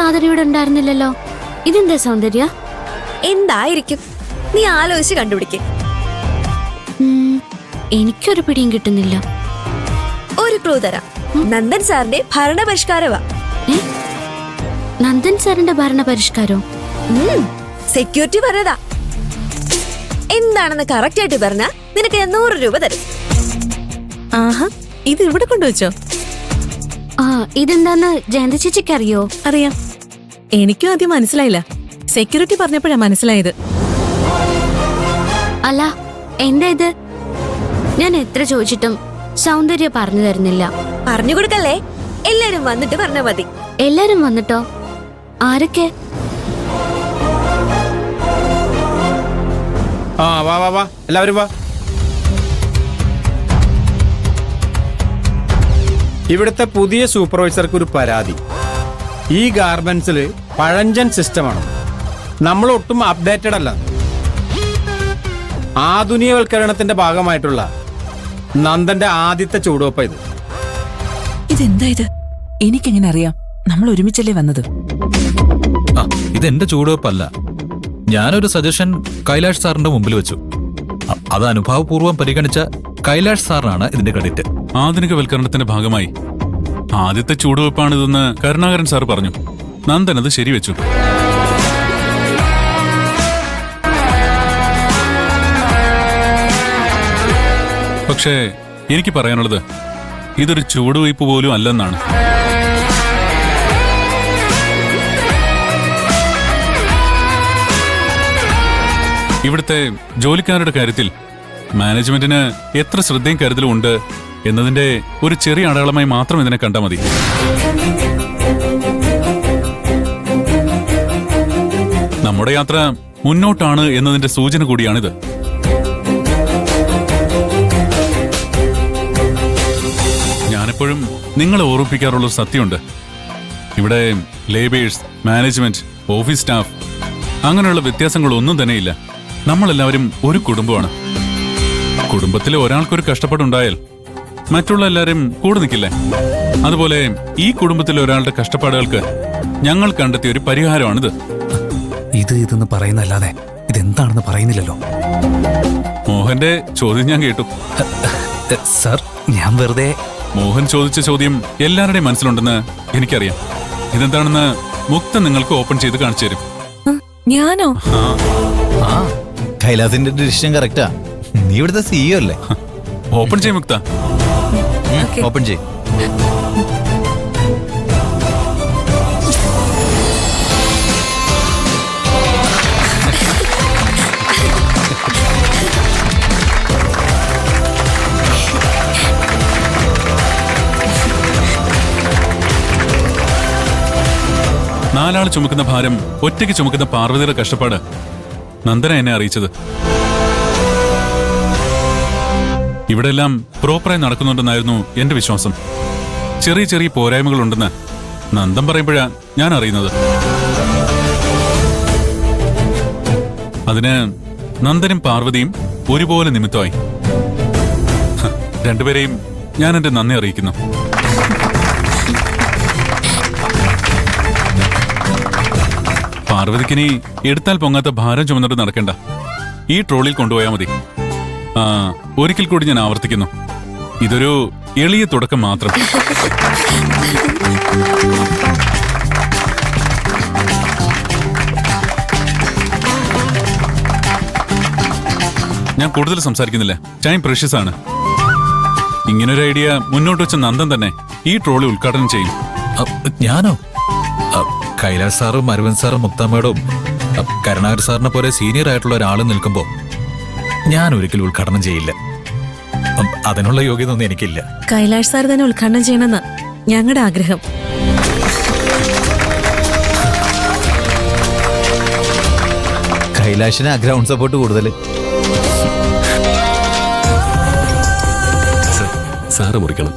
സാധനയോടെ ഉണ്ടായിരുന്നില്ലല്ലോ. ഇതെന്താ സൗന്ദര്യ? എന്തായിരിക്കും? നീ ആലോചിച്ച് കണ്ടുപിടിക്കേ. എനിക്കൊരു പിടിയും കിട്ടുന്നില്ല. ഒരു ക്ലൂ തരാം. നന്ദൻ സാറിന്റെ ഭരണപരിഷ്കാരവാ. നന്ദൻ സാറിന്റെ ഭരണപരിഷ്കാരോ? സെക്യൂരിറ്റി പറഞ്ഞതാ. എന്താണെന്ന് കറക്റ്റ് ആയിട്ട് പറഞ്ഞാ നിനക്ക് 100 രൂപ തരും. ആഹാ, ഇത് ഇവിടെ കൊണ്ടുവച്ചോ? ആ, ഇതെന്താന്ന് ജയന്ത ചേച്ചിക്ക് അറിയോ? അറിയാം. എനിക്കും ആദ്യം മനസ്സിലായില്ല. സെക്യൂരിറ്റി പറഞ്ഞപ്പോഴാ മനസ്സിലായത്. അല്ല, എന്താ ഇത്? ഞാൻ എത്ര ചോദിച്ചിട്ടും സൗന്ദര്യ പറഞ്ഞു തരുന്നില്ല. പറഞ്ഞു കൊടുക്കല്ലേ, എല്ലാരും വന്നിട്ട് പറഞ്ഞാ മതി. എല്ലാരും വന്നിട്ടോ? ആരൊക്കെ? ആ, വാ വാ വാ, എല്ലാവരും വാ. ഇവിടുത്തെ പുതിയ സൂപ്പർവൈസർക്ക് ഒരു പരാതി. ഈ ഗാർമെന്റ്സിൽ പഴഞ്ചൻ സിസ്റ്റമാണ്. നമ്മൾ ഒട്ടും അപ്ഡേറ്റഡ് അല്ല. ആധുനികവൽക്കരണത്തിന്റെ ഭാഗമായിട്ടുള്ള നന്ദന്റെ ആദ്യത്തെ ചുവടുവെപ്പ ഇത്. ഇതെന്താ ഇത്? എനിക്കെങ്ങനെ അറിയാം? നമ്മൾ ഒരുമിച്ചല്ലേ വന്നത്. ഇതെന്റെ ചുവടുവെപ്പല്ല. ഞാനൊരു സജഷൻ കൈലാഷ് സാറിന്റെ മുമ്പിൽ വെച്ചു. അത് അനുഭാവപൂർവ്വം പരിഗണിച്ച കൈലാഷ് സാറിനാണ് ഇതിന്റെ ക്രെഡിറ്റ്. ആധുനികവൽക്കരണത്തിന്റെ ഭാഗമായി ആദ്യത്തെ ചുവടുവെപ്പാണിതെന്ന് കരുണാകരൻ സാർ പറഞ്ഞു. നന്ദൻ അത് ശരിവെച്ചു. പക്ഷേ എനിക്ക് പറയാനുള്ളത് ഇതൊരു ചുവടുവയ്പ് പോലും അല്ലെന്നാണ്. ഇവിടുത്തെ ജോലിക്കാരുടെ കാര്യത്തിൽ മാനേജ്മെന്റിന് എത്ര ശ്രദ്ധയും കരുതലും ഉണ്ട് എന്നതിന്റെ ഒരു ചെറിയ അടയാളമായി മാത്രം ഇതിനെ കണ്ടാൽ മതി. നമ്മുടെ യാത്ര മുന്നോട്ടാണ് എന്നതിന്റെ സൂചന കൂടിയാണിത്. ഞാനെപ്പോഴും നിങ്ങളെ ഓർമ്മിപ്പിക്കാറുള്ളൊരു സത്യമുണ്ട്. ഇവിടെ ലേബേഴ്സ്, മാനേജ്മെന്റ്, ഓഫീസ് സ്റ്റാഫ് അങ്ങനെയുള്ള വ്യത്യാസങ്ങളൊന്നും തന്നെയില്ല. നമ്മളെല്ലാവരും ഒരു കുടുംബമാണ്. കുടുംബത്തിലെ ഒരാൾക്കൊരു കഷ്ടപ്പാടുണ്ടായാൽ മറ്റുള്ള എല്ലാവരും കൂടെ നിൽക്കില്ലേ? അതുപോലെ ഈ കുടുംബത്തിലെ ഒരാളുടെ കഷ്ടപ്പാടുകൾക്ക് ഞങ്ങൾ കണ്ടെത്തിയ ഒരു പരിഹാരമാണിത്. ഇതെന്ന് പറയുന്നല്ലാതെ ഇതെന്താണെന്ന് പറയുന്നില്ലല്ലോ. മോഹന്റെ ചോദ്യം ഞാൻ കേട്ടു. സർ, ഞാൻ വെറുതെ... മോഹൻ ചോദിച്ച ചോദ്യം എല്ലാവരുടെയും മനസ്സിലുണ്ടെന്ന് എനിക്കറിയാം. ഇതെന്താണെന്ന് മുക്ത നിങ്ങൾക്ക് ഓപ്പൺ ചെയ്ത് കാണിച്ചു തരും. ഞാനോ? കൈലാസിന്റെ ഡിസിഷൻ കറക്റ്റാ. നീ ഇവിടുത്തെ CEO അല്ലേ? ഓപ്പൺ ചെയ്യും മുക്ത. ഓപ്പൺ ചെയ്യും. നാലാൾ ചുമക്കുന്ന ഭാരം ഒറ്റയ്ക്ക് ചുമക്കുന്ന പാർവതിയുടെ കഷ്ടപ്പാട് നന്ദന എന്നെ അറിയിച്ചത്. ഇവിടെ എല്ലാം പ്രോപ്പറായി നടക്കുന്നുണ്ടെന്നായിരുന്നു എന്റെ വിശ്വാസം. ചെറിയ ചെറിയ പോരായ്മകളുണ്ടെന്ന് നന്ദൻ പറയുമ്പോഴാ ഞാൻ അറിയുന്നത്. അതിന് നന്ദനും പാർവതിയും ഒരുപോലെ നിമിത്തമായി. രണ്ടുപേരെയും ഞാൻ എന്റെ നന്ദി അറിയിക്കുന്നു. പാർവതിക്കിനി എടുത്താൽ പൊങ്ങാത്ത ഭാരം ചുമന്നിട്ട് നടക്കണ്ട. ഈ ട്രോളിൽ കൊണ്ടുപോയാൽ മതി. ഒരിക്കൽ കൂടി ഞാൻ ആവർത്തിക്കുന്നു, ഇതൊരു എളിയ തുടക്കം മാത്രം. ഞാൻ കൂടുതൽ സംസാരിക്കുന്നില്ല. ടൈം പ്രഷ്യസ് ആണ്. ഇങ്ങനൊരു ഐഡിയ മുന്നോട്ട് വെച്ച നന്ദൻ തന്നെ ഈ ട്രോളി ഉദ്ഘാടനം ചെയ്യും. ഞാനോ? കൈലാഷ് സാറും അരവിന്ദ് സാറും മുക്താമ്മയോടും കരുണാകർ സാറിനെ പോലെ സീനിയർ ആയിട്ടുള്ള ഒരാൾ നിൽക്കുമ്പോൾ ഞാൻ ഒരിക്കലും ഉദ്ഘാടനം ചെയ്യില്ല. അതിനുള്ള യോഗ്യത ഒന്നും എനിക്കില്ല. കൈലാഷ് സാർ തന്നെ ഉദ്ഘാടനം ചെയ്യണമെന്ന് ഞങ്ങളുടെ ആഗ്രഹം. കൈലാഷിന് ഗ്രൗണ്ട് സപ്പോർട്ട് കൂടുതൽ. സാറ് മുറിക്കണം.